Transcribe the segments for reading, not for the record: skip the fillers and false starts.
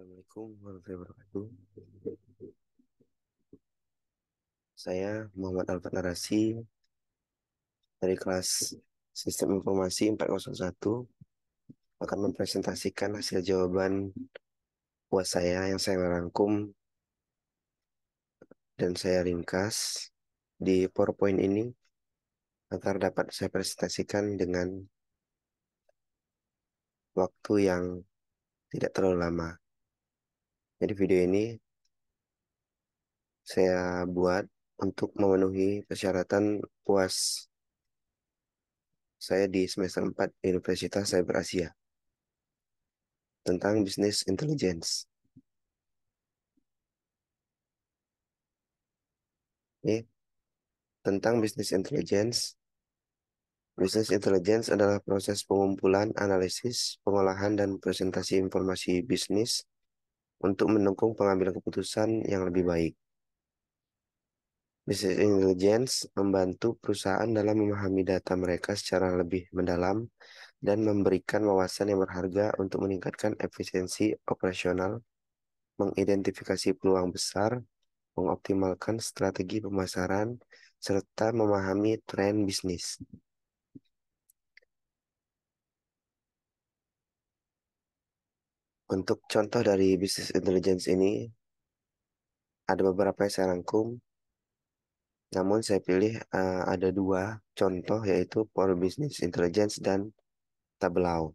Assalamualaikum warahmatullahi wabarakatuh. Saya Muhammad Alfat Narasi dari kelas Sistem Informasi 401 akan mempresentasikan hasil jawaban UAS saya yang saya rangkum dan saya ringkas di PowerPoint ini agar dapat saya presentasikan dengan waktu yang tidak terlalu lama. Jadi video ini saya buat untuk memenuhi persyaratan UAS saya di semester 4 Universitas Cyber Asia tentang Business Intelligence. Ini tentang Business Intelligence. Business Intelligence adalah proses pengumpulan, analisis, pengolahan, dan presentasi informasi bisnis untuk mendukung pengambilan keputusan yang lebih baik. Business Intelligence membantu perusahaan dalam memahami data mereka secara lebih mendalam dan memberikan wawasan yang berharga untuk meningkatkan efisiensi operasional, mengidentifikasi peluang besar, mengoptimalkan strategi pemasaran, serta memahami tren bisnis. Untuk contoh dari Business Intelligence ini, ada beberapa yang saya rangkum, namun saya pilih ada dua contoh, yaitu Power Business Intelligence dan Tableau.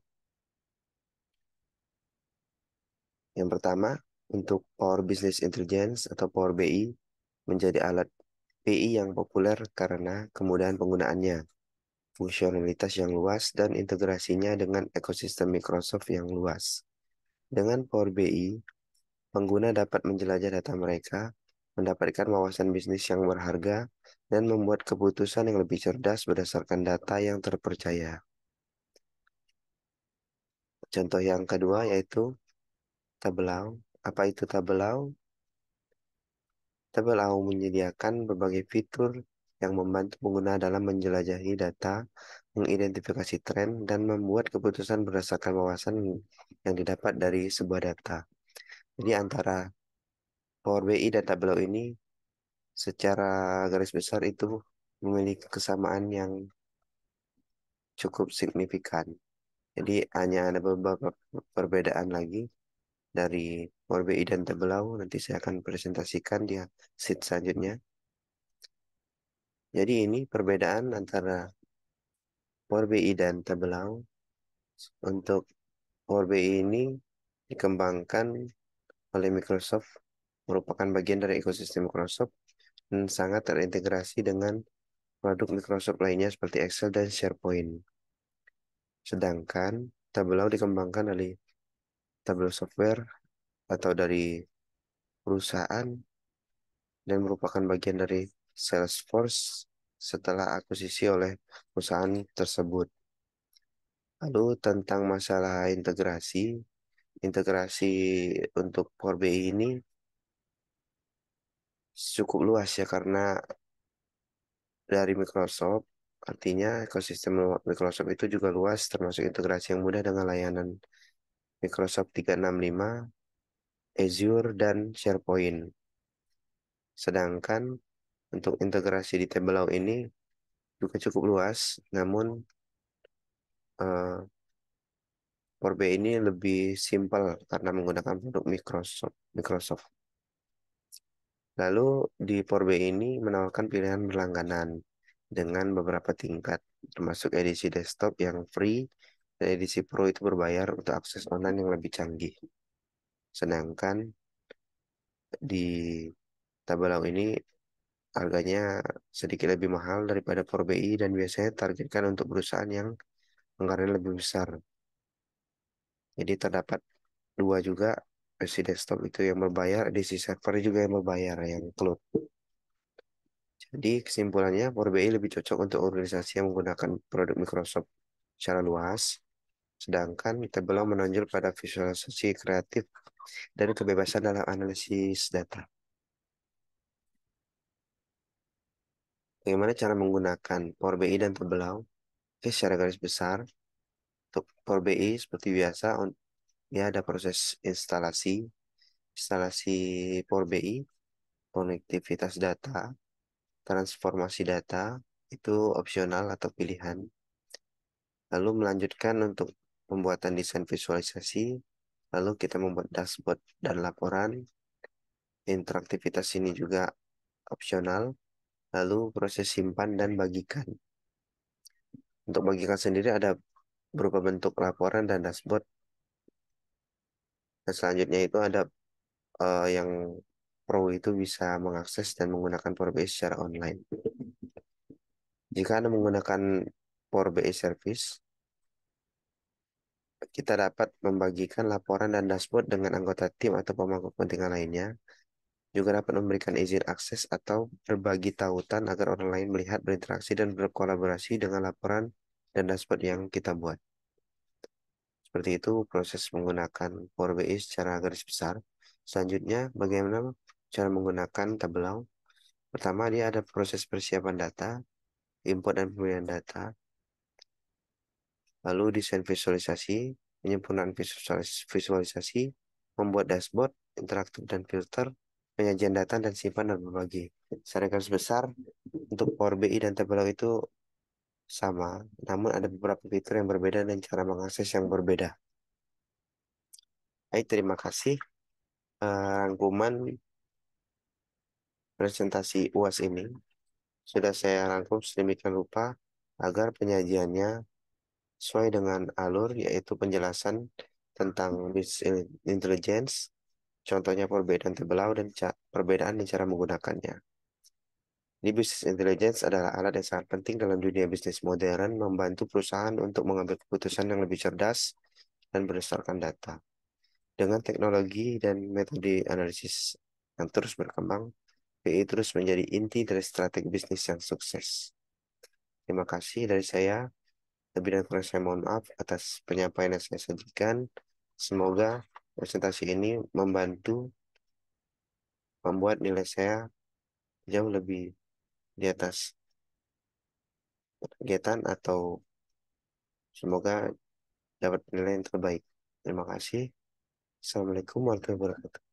Yang pertama, untuk Power Business Intelligence atau Power BI, menjadi alat BI yang populer karena kemudahan penggunaannya, fungsionalitas yang luas, dan integrasinya dengan ekosistem Microsoft yang luas. Dengan Power BI, pengguna dapat menjelajah data mereka, mendapatkan wawasan bisnis yang berharga, dan membuat keputusan yang lebih cerdas berdasarkan data yang terpercaya. Contoh yang kedua yaitu Tableau. Apa itu Tableau? Tableau menyediakan berbagai fitur yang membantu pengguna dalam menjelajahi data, mengidentifikasi tren, dan membuat keputusan berdasarkan wawasan yang didapat dari sebuah data. Jadi antara Power BI dan Tableau ini secara garis besar itu memiliki kesamaan yang cukup signifikan. Jadi hanya ada beberapa perbedaan lagi dari Power BI dan Tableau. Nanti saya akan presentasikan di sheet selanjutnya. Jadi ini perbedaan antara Power BI dan Tableau. Untuk Power BI ini dikembangkan oleh Microsoft, merupakan bagian dari ekosistem Microsoft dan sangat terintegrasi dengan produk Microsoft lainnya seperti Excel dan SharePoint. Sedangkan Tableau dikembangkan oleh Tableau Software atau dari perusahaan dan merupakan bagian dari Salesforce setelah akuisisi oleh perusahaan tersebut. Lalu tentang masalah integrasi, integrasi untuk Power BI ini cukup luas ya karena dari Microsoft, artinya ekosistem Microsoft itu juga luas termasuk integrasi yang mudah dengan layanan Microsoft 365, Azure, dan SharePoint. Sedangkan untuk integrasi di Tableau ini juga cukup luas, namun eh, Power BI ini lebih simpel karena menggunakan produk Microsoft. Lalu di Power BI ini menawarkan pilihan berlangganan dengan beberapa tingkat, termasuk edisi desktop yang free dan edisi pro itu berbayar untuk akses online yang lebih canggih. Sedangkan di Tableau ini harganya sedikit lebih mahal daripada Power BI dan biasanya targetkan untuk perusahaan yang anggarannya lebih besar. Jadi terdapat dua juga, versi desktop itu yang berbayar, edisi server juga yang berbayar, yang cloud. Jadi kesimpulannya, Power BI lebih cocok untuk organisasi yang menggunakan produk Microsoft secara luas, sedangkan Tableau menonjol pada visualisasi kreatif dan kebebasan dalam analisis data. Bagaimana cara menggunakan Power BI dan Tableau? Oke, secara garis besar, untuk Power BI seperti biasa, dia ada proses instalasi, instalasi Power BI, konektivitas data, transformasi data, itu opsional atau pilihan. Lalu melanjutkan untuk pembuatan desain visualisasi, lalu kita membuat dashboard dan laporan. Interaktivitas ini juga opsional, lalu proses simpan dan bagikan. Untuk bagikan sendiri ada berupa bentuk laporan dan dashboard. Dan selanjutnya itu ada yang pro itu bisa mengakses dan menggunakan Power BI secara online. Jika Anda menggunakan Power BI Service, kita dapat membagikan laporan dan dashboard dengan anggota tim atau pemangku kepentingan lainnya. Juga dapat memberikan izin akses atau berbagi tautan agar orang lain melihat, berinteraksi, dan berkolaborasi dengan laporan dan dashboard yang kita buat. Seperti itu proses menggunakan Power BI secara garis besar. Selanjutnya, bagaimana cara menggunakan Tableau? Pertama, dia ada proses persiapan data, import dan pemilihan data, lalu desain visualisasi, penyempurnaan visualisasi, membuat dashboard, interaktif dan filter, penyajian data dan simpan dan berbagi. Secara garis besar, untuk Power BI dan Tableau itu sama, namun ada beberapa fitur yang berbeda dan cara mengakses yang berbeda. Baik, terima kasih. Rangkuman presentasi UAS ini sudah saya rangkum sedemikian rupa agar penyajiannya sesuai dengan alur, yaitu penjelasan tentang business intelligence, contohnya perbedaan Tableau dan perbedaan dan cara menggunakannya. Ini business intelligence adalah alat yang sangat penting dalam dunia bisnis modern, membantu perusahaan untuk mengambil keputusan yang lebih cerdas dan berdasarkan data. Dengan teknologi dan metode analisis yang terus berkembang, BI terus menjadi inti dari strategi bisnis yang sukses. Terima kasih dari saya. Lebih dan kurang saya mohon maaf atas penyampaian yang saya sajikan. Semoga presentasi ini membantu membuat nilai saya jauh lebih di atas kegiatan atau semoga dapat penilaian yang terbaik. Terima kasih. Assalamualaikum warahmatullahi wabarakatuh.